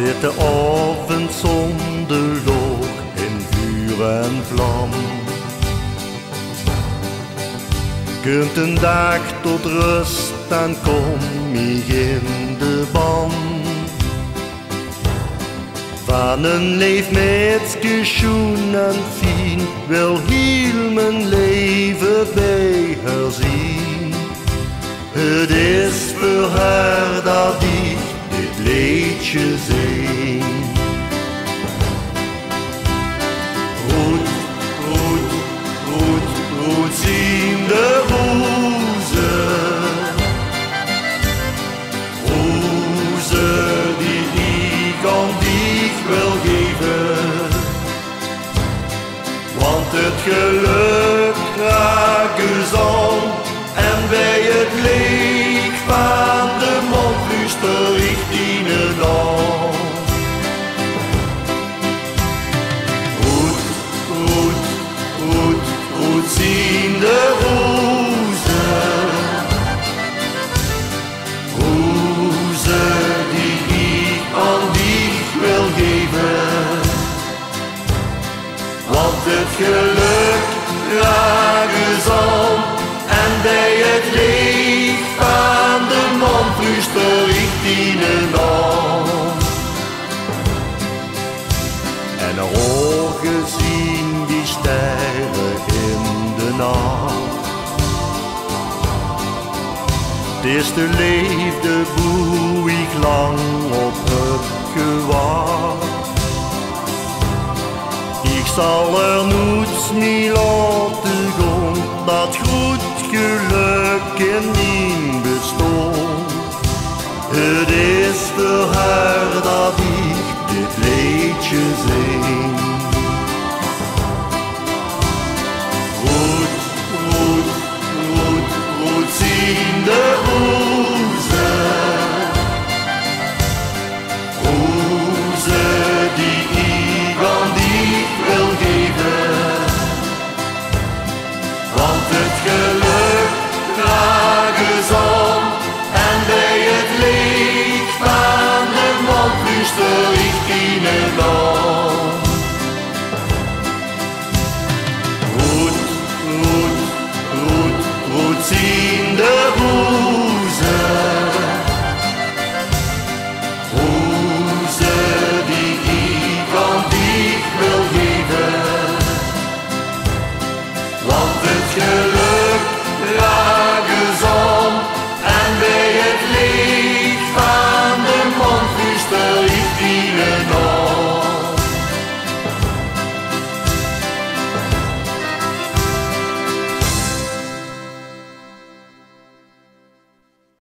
zit de oven zonder loog in vuur en vlam. Kunt een dag tot rust en kom ik in de ban. Van een leef met geschoen en fien wil heel mijn leven bij haar zien. Het is voor haar dat ik dit liedje zing. Roet, roet, roet, roet zien de rozen. Rozen die ik aan dich wil geven. Want het geluk raakt gezond en bij het licht van de mond fluister ik dienen dan. Roet, roet, roet, roet zien de rozen. Rozen die ik aan dich wil geven. Want het geluk raakt gezond en bij het licht van de mond fluister ik dienen aan. En haar ogen zien die sterren in de nacht. Het is de liefde hoe ik lang op heb gewacht. Ik zal er niets mee laten gaan, dat goed geluk in mijn bestond. Het is voor haar dat ik dit liedje zing. Roet, roet, roet, roet zien de rozen. Rozen die ik aan dich wil geven. Want het geluk raakt gezond en bij het licht van de mond fluister ik dienen aan. Roet, roet, roet, roet zien de rozen. Rozen die ik aan dich wil geven. Want het geluk